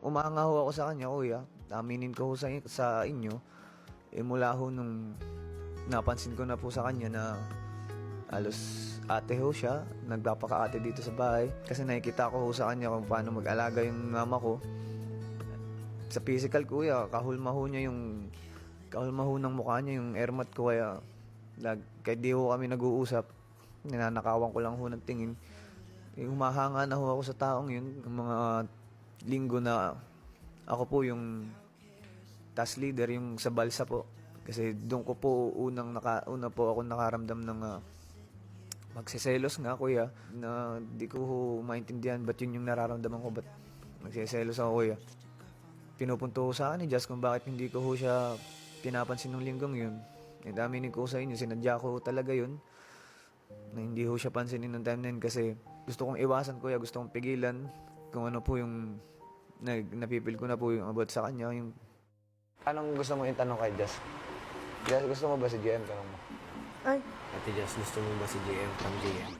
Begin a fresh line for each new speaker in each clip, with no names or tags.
umanga ho ako sa kanya, kuya. Aminin ko ho sa inyo. Mula ho nung napansin ko na po sa kanya na halos ate ho siya, nagpapaka-ate dito sa bahay. Kasi nakikita ko ho sa kanya kung paano mag-alaga yung mama ko. Sa physical, kuya, kahulmaho ng mukha niya, yung ermat ko, kaya kahit di ho kami nag-uusap, ninanakawan ko lang ho ng tingin. Humahanga na ho ako sa taong yun, yung mga linggo na ako po yung task leader, yung sa balsa po. Kasi doon ko po una po ako nakaramdam ng magseselos nga, kuya, na di ko ho maintindihan ba't yun yung nararamdaman ko, ba't magseselos ako, kuya. Pinupunto ko sa akin ni Jazz kung bakit hindi ko ho siya pinapansin ng linggong yun. Aminin ko sa inyo, sinadya ko talaga yun na hindi ho siya pansinin ng time na yun, kasi gusto kong iwasan, kuya, gusto kong pigilan kung ano po yung napipil ko na po yung about sa kanya. Yung anong gusto mo itanong kay Jazz? Jazz, gusto mo ba si JM? Tanong mo.
Ay,
Ate Jazz, gusto mo ba si JM from JM?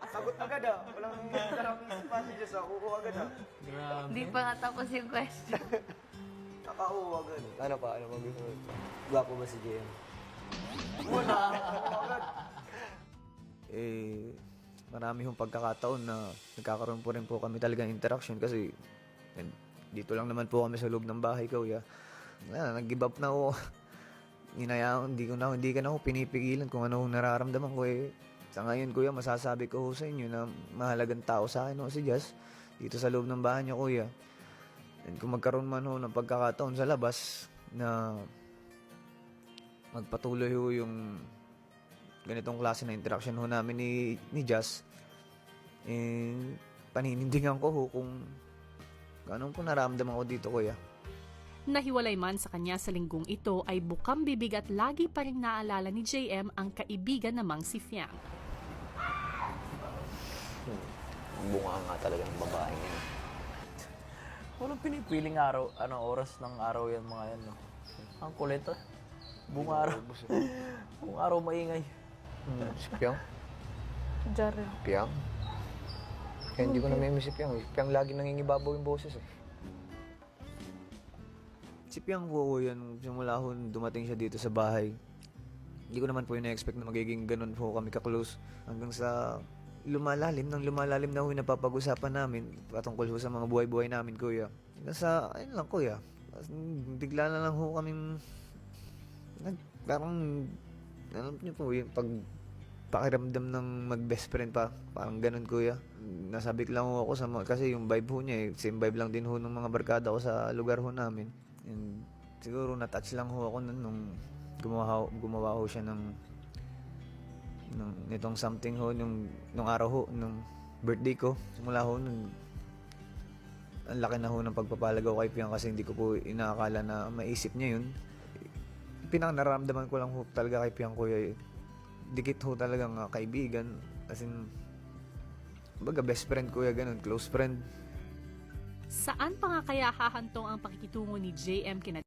Sagot agad walang sarang isipan si Jazz, kukuha agad
di pa nga tapos yung question.
Nakauha agad. Ano pa? Ano ba gusto mo?
Gwapo ba si JM?
Wala, kukuha agad. Marami hong pagkakataon na nagkakaroon po rin po kami talagang interaction, kasi dito lang naman po kami sa loob ng bahay, kuya. Nag-give up na ako. Hindi ka na ako pinipigilan kung ano nararamdaman ko. Sa ngayon, kuya, masasabi ko sa inyo na mahalagang tao sa akin si Jazz dito sa loob ng bahay niya, kuya. And kung magkaroon man ng pagkakataon sa labas na magpatuloy yung ganitong klase na interaction namin ni Jazz, paninindigan ko kung anong po nararamdaman ko dito, kuya.
Nahiwalay man sa kanya sa linggong ito ay bukang bibig at lagi pa rin naalala ni JM ang kaibigan namang si Fiang.
Bunga nga talagang babae niya. Walang pinipiling araw, oras ng araw yan mga yan. No? Ang kulit Bunga araw. Bunga araw maingay.
Si Piang?
Jaren.
Piang? Kaya hindi ko namimiss si Piang. Si Piang lagi nangingibabaw yung boses Si Piang po yan, simula ho dumating siya dito sa bahay. Hindi ko naman po yung na-expect na magiging ganun po kami ka-close. Hanggang sa lumalalim na ho yung napapag-usapan namin patungkol ho sa mga buhay-buhay namin, kuya. Hanggang sa, ayun lang, kuya. Bigla na lang ho kaming parang, alam niyo po, yung pakiramdam ng mag-best friend pa. Parang ganun, kuya. Nasabik lang ho ako kasi yung vibe ho niya, same vibe lang din ho ng mga barkada ko sa lugar ho namin. And siguro na-touch lang ho ako nung gumawa ho siya nitong something ho nung araw ho, nung birthday ko. Simula ho nun, ang laki na ho ng pagpapalagaw kay Piang, kasi hindi ko po inaakala na maisip niya yun. Pinakanaramdaman ko lang ho talaga kay Piang, kuya. Dikit ho talagang kaibigan. As in, baga best friend, kuya, ganun, close friend.
Saan pa nga kaya hahantong ang pakikitungo ni JM kina